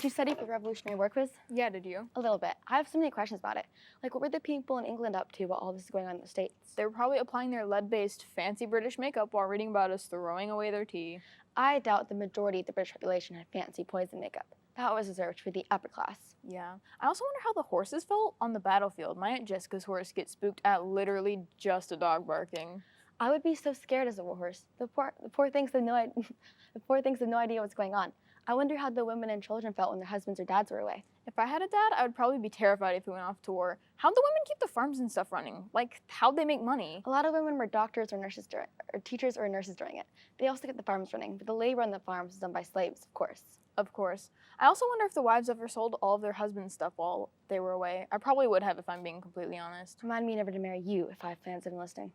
Did you study for the Revolutionary War quiz? Yeah, did you? A little bit. I have so many questions about it. Like, what were the people in England up to while all this is going on in the States? They were probably applying their lead-based fancy British makeup while reading about us throwing away their tea. I doubt the majority of the British population had fancy poison makeup. That was reserved for the upper class. Yeah. I also wonder how the horses felt on the battlefield. My Aunt Jessica's horse gets spooked at literally just a dog barking. I would be so scared as a horse. The poor things have no idea what's going on. I wonder how the women and children felt when their husbands or dads were away. If I had a dad, I would probably be terrified if he went off to war. How'd the women keep the farms and stuff running? Like, how'd they make money? A lot of women were doctors or nurses or teachers or nurses during it. They also kept the farms running, but the labor on the farms was done by slaves, of course. Of course. I also wonder if the wives ever sold all of their husband's stuff while they were away. I probably would have if I'm being completely honest. Remind me never to marry you if I have plans of enlisting.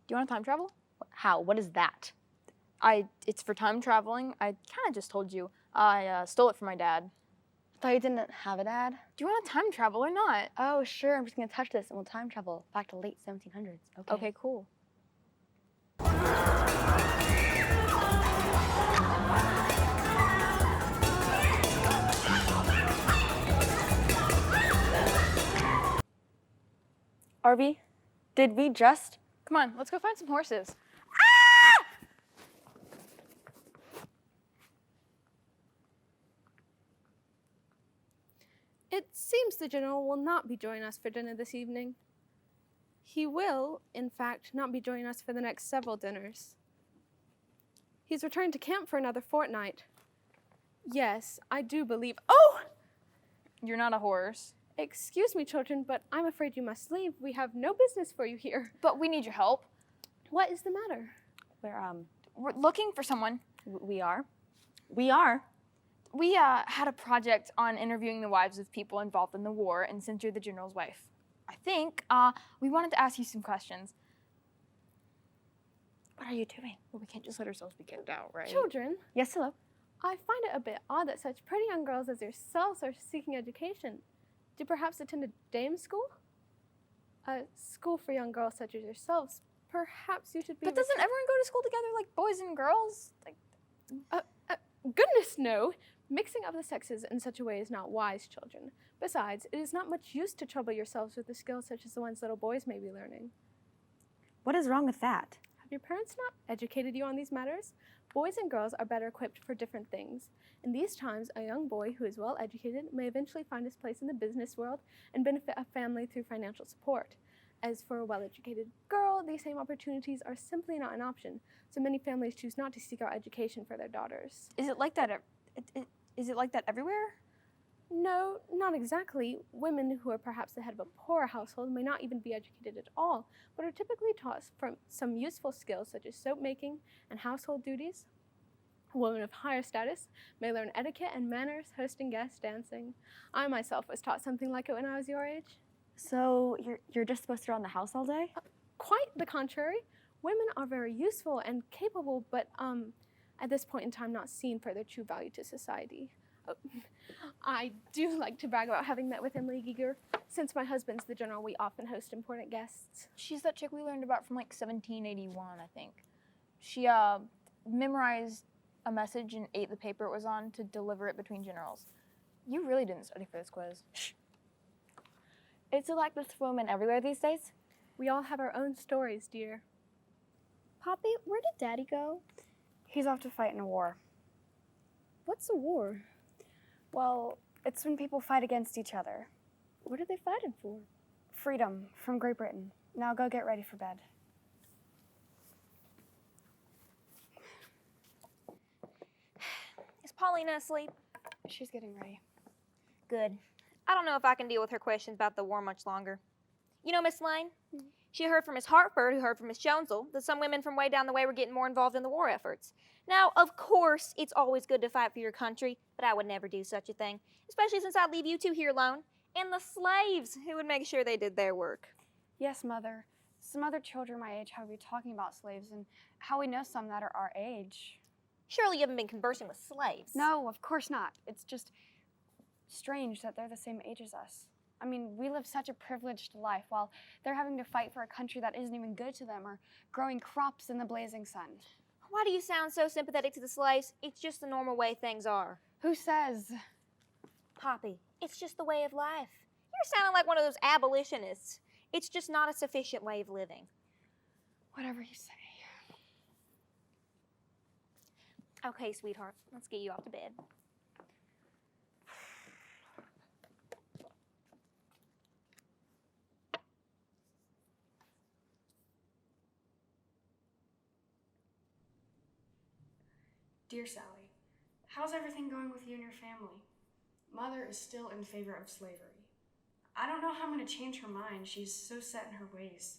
Do you want to time travel? How? What is that? It's for time traveling. I kind of just told you. I stole it from my dad. I thought you didn't have a dad. Do you want to time travel or not? Oh, sure. I'm just going to touch this and we'll time travel back to late 1700s. Okay, cool. Arby, did we just... Come on, let's go find some horses. It seems the General will not be joining us for dinner this evening. He will, in fact, not be joining us for the next several dinners. He's returned to camp for another fortnight. Yes, I do believe... Oh! You're not a horse. Excuse me, children, but I'm afraid you must leave. We have no business for you here. But we need your help. What is the matter? We're looking for someone. We are? We had a project on interviewing the wives of people involved in the war, and since you're the General's wife, I think we wanted to ask you some questions. What are you doing? Well, we can't just let ourselves be kicked out, right? Children, Yes, hello? I find it a bit odd that such pretty young girls as yourselves are seeking education. Do you perhaps attend a dame school? A school for young girls such as yourselves. Perhaps you should be... But doesn't everyone go to school together like boys and girls? Goodness, no. Mixing up the sexes in such a way is not wise, children. Besides, it is not much use to trouble yourselves with the skills such as the ones little boys may be learning. What is wrong with that? Have your parents not educated you on these matters? Boys and girls are better equipped for different things. In these times, a young boy who is well educated may eventually find his place in the business world and benefit a family through financial support. As for a well-educated girl, these same opportunities are simply not an option, so many families choose not to seek out education for their daughters. Is it like that? Is it like that everywhere? No, not exactly. Women who are perhaps the head of a poor household may not even be educated at all, but are typically taught from some useful skills such as soap making and household duties. Women of higher status may learn etiquette and manners, hosting guests, dancing. I myself was taught something like it when I was your age. So you're just supposed to run the house all day? Quite the contrary. Women are very useful and capable, but at this point in time not seen for their true value to society. I do like to brag about having met with Emily Giger. Since my husband's the General, we often host important guests. She's that chick we learned about from like 1781, I think. She memorized a message and ate the paper it was on to deliver it between generals. You really didn't study for this quiz. Shh. Is it like this for women everywhere these days? We all have our own stories, dear. Poppy, where did Daddy go? He's off to fight in a war. What's a war? Well, it's when people fight against each other. What are they fighting for? Freedom from Great Britain. Now go get ready for bed. Is Paulina asleep? She's getting ready. Good. I don't know if I can deal with her questions about the war much longer. You know Miss Lane? She heard from Miss Hartford, who heard from Miss Jonesel, that some women from way down the way were getting more involved in the war efforts. Now, of course, it's always good to fight for your country, but I would never do such a thing, especially since I'd leave you two here alone, and the slaves who would make sure they did their work. Yes, Mother. Some other children my age have been talking about slaves and how we know some that are our age. Surely you haven't been conversing with slaves. No, of course not. It's just strange that they're the same age as us. I mean, we live such a privileged life while they're having to fight for a country that isn't even good to them or growing crops in the blazing sun. Why do you sound so sympathetic to the slaves? It's just the normal way things are. Who says? Poppy, it's just the way of life. You're sounding like one of those abolitionists. It's just not a sufficient way of living. Whatever you say. Okay, sweetheart, let's get you off to bed. Dear Sally, how's everything going with you and your family? Mother is still in favor of slavery. I don't know how I'm going to change her mind. She's so set in her ways.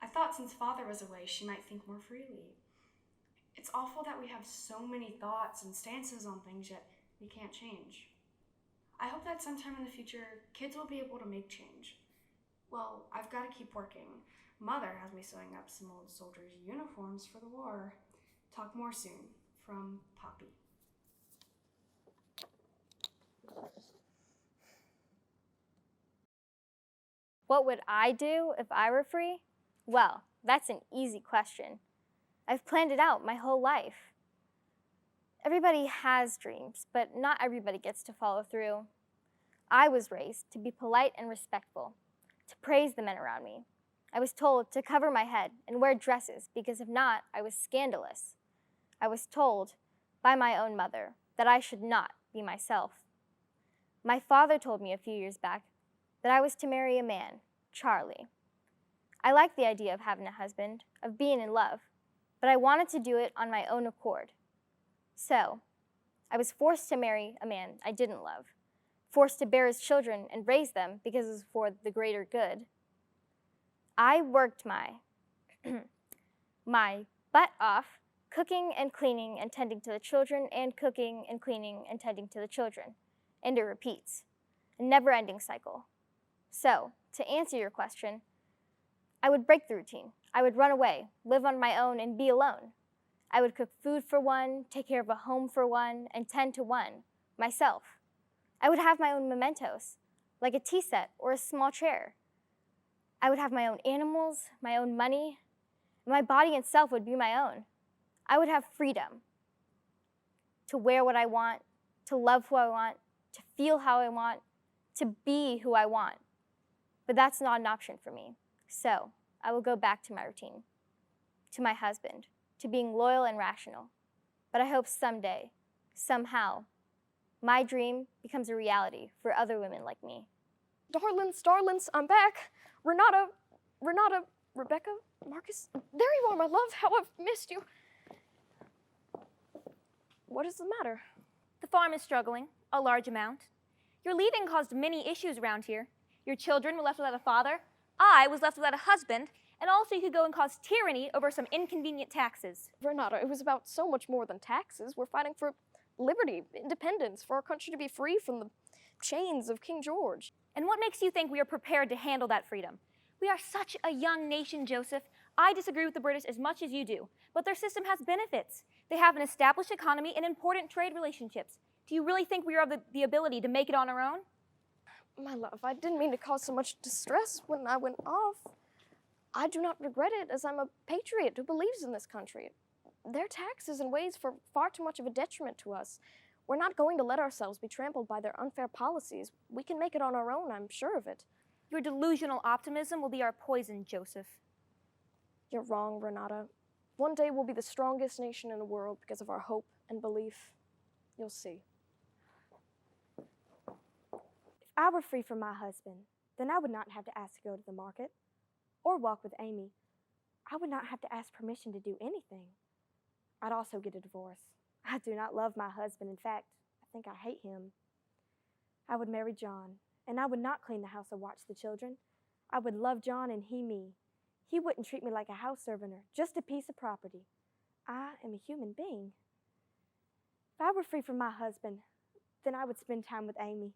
I thought since Father was away, she might think more freely. It's awful that we have so many thoughts and stances on things, yet we can't change. I hope that sometime in the future, kids will be able to make change. Well, I've got to keep working. Mother has me sewing up some old soldiers' uniforms for the war. Talk more soon. From Poppy. What would I do if I were free? Well, that's an easy question. I've planned it out my whole life. Everybody has dreams, but not everybody gets to follow through. I was raised to be polite and respectful, to praise the men around me. I was told to cover my head and wear dresses because if not, I was scandalous. I was told by my own mother that I should not be myself. My father told me a few years back that I was to marry a man, Charlie. I liked the idea of having a husband, of being in love, but I wanted to do it on my own accord. So, I was forced to marry a man I didn't love, forced to bear his children and raise them because it was for the greater good. I worked my butt off cooking and cleaning and tending to the children, and cooking and cleaning and tending to the children. And it repeats, a never-ending cycle. So, to answer your question, I would break the routine. I would run away, live on my own, and be alone. I would cook food for one, take care of a home for one, and tend to one, myself. I would have my own mementos, like a tea set or a small chair. I would have my own animals, my own money, and my body itself would be my own. I would have freedom to wear what I want, to love who I want, to feel how I want, to be who I want. But that's not an option for me. So I will go back to my routine, to my husband, to being loyal and rational. But I hope someday, somehow, my dream becomes a reality for other women like me. Darlings, I'm back. Renata, Rebecca, Marcus, there you are, my love. How I've missed you. What is the matter? The farm is struggling, a large amount. Your leaving caused many issues around here. Your children were left without a father. I was left without a husband. And also you could go and cause tyranny over some inconvenient taxes. Renata, it was about so much more than taxes. We're fighting for liberty, independence, for our country to be free from the chains of King George. And what makes you think we are prepared to handle that freedom? We are such a young nation, Joseph. I disagree with the British as much as you do, but their system has benefits. They have an established economy and important trade relationships. Do you really think we have the ability to make it on our own? My love, I didn't mean to cause so much distress when I went off. I do not regret it, as I'm a patriot who believes in this country. Their taxes and ways for far too much of a detriment to us. We're not going to let ourselves be trampled by their unfair policies. We can make it on our own, I'm sure of it. Your delusional optimism will be our poison, Joseph. You're wrong, Renata. One day we'll be the strongest nation in the world because of our hope and belief. You'll see. If I were free from my husband, then I would not have to ask to go to the market or walk with Amy. I would not have to ask permission to do anything. I'd also get a divorce. I do not love my husband. In fact, I think I hate him. I would marry John, and I would not clean the house or watch the children. I would love John and he me. He wouldn't treat me like a house servant or just a piece of property. I am a human being. If I were free from my husband, then I would spend time with Amy.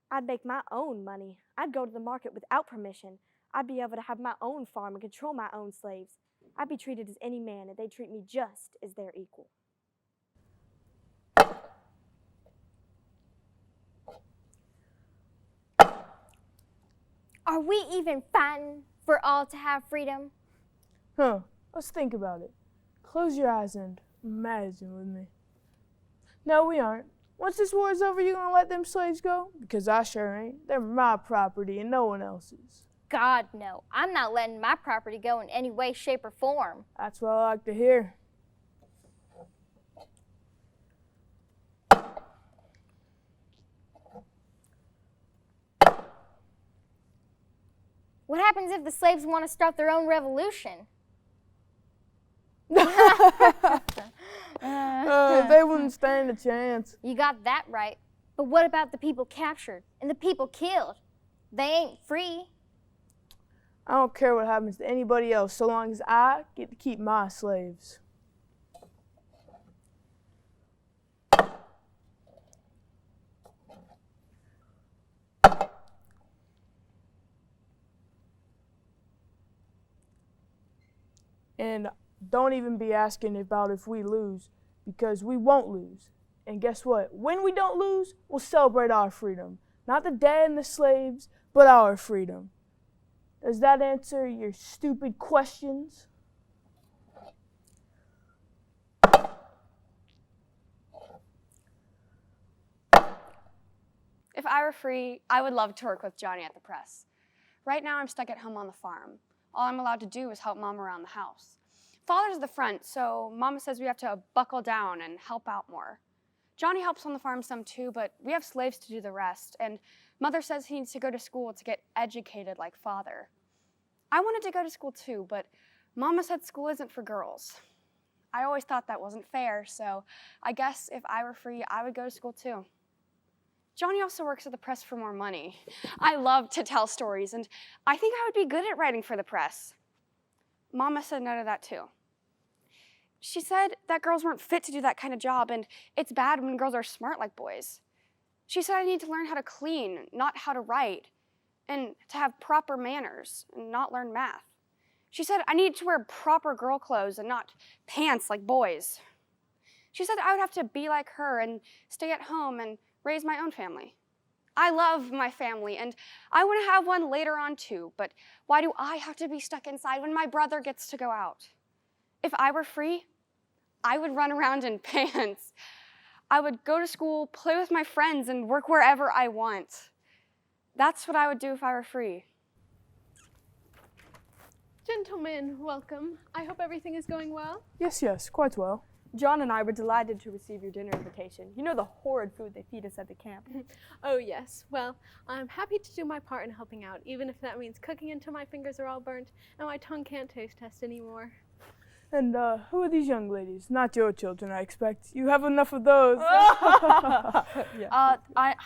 I'd make my own money. I'd go to the market without permission. I'd be able to have my own farm and control my own slaves. I'd be treated as any man, and they'd treat me just as their equal. Are we even fighting for all to have freedom? Let's think about it. Close your eyes and imagine with me. No, we aren't. Once this war is over, you gonna let them slaves go? Because I sure ain't. They're my property and no one else's. God, no. I'm not letting my property go in any way, shape, or form. That's what I like to hear. What happens if the slaves want to start their own revolution? They wouldn't stand a chance. You got that right. But what about the people captured and the people killed? They ain't free. I don't care what happens to anybody else so long as I get to keep my slaves. And don't even be asking about if we lose, because we won't lose. And guess what? When we don't lose, we'll celebrate our freedom. Not the dead and the slaves, but our freedom. Does that answer your stupid questions? If I were free, I would love to work with Johnny at the press. Right now, I'm stuck at home on the farm. All I'm allowed to do is help Mom around the house. Father's the front, so Mama says we have to buckle down and help out more. Johnny helps on the farm some too, but we have slaves to do the rest, and Mother says he needs to go to school to get educated like Father. I wanted to go to school too, but Mama said school isn't for girls. I always thought that wasn't fair, so I guess if I were free, I would go to school too. Johnny also works at the press for more money. I love to tell stories, and I think I would be good at writing for the press. Mama said no to that too. She said that girls weren't fit to do that kind of job, and it's bad when girls are smart like boys. She said I need to learn how to clean, not how to write, and to have proper manners, and not learn math. She said I needed to wear proper girl clothes and not pants like boys. She said I would have to be like her and stay at home and raise my own family. I love my family, and I want to have one later on too, but why do I have to be stuck inside when my brother gets to go out? If I were free, I would run around in pants. I would go to school, play with my friends, and work wherever I want. That's what I would do if I were free. Gentlemen, welcome. I hope everything is going well. Yes, quite well. John and I were delighted to receive your dinner invitation. You know the horrid food they feed us at the camp. Oh yes, well, I'm happy to do my part in helping out, even if that means cooking until my fingers are all burnt and my tongue can't taste test anymore. And who are these young ladies? Not your children, I expect. You have enough of those. Hi,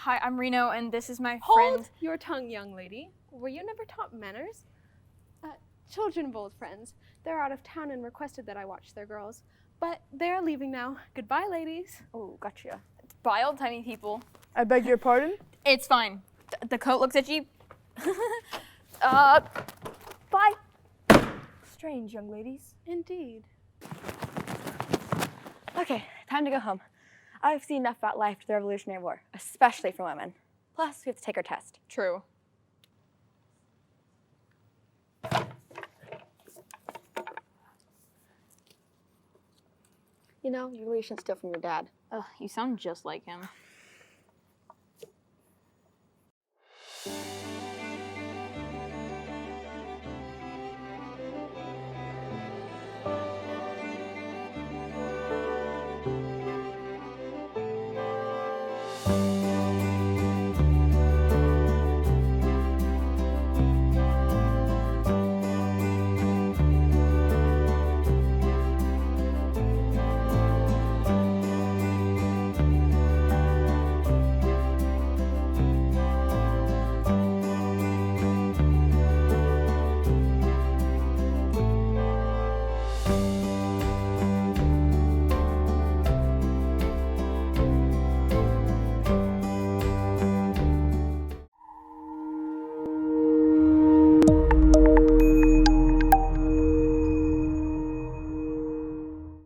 I'm Reno, and this is my friend. Hold your tongue, young lady. Were you never taught manners? Children of old friends. They're out of town and requested that I watch their girls. But they're leaving now. Goodbye, ladies. Oh, gotcha. Bye, old tiny people. I beg your pardon? It's fine. The coat looks itchy. Bye. Strange young ladies. Indeed. Okay, time to go home. I've seen enough about life to the Revolutionary War, especially for women. Plus, we have to take our test. True. You know, you really shouldn't steal from your dad. Ugh, you sound just like him.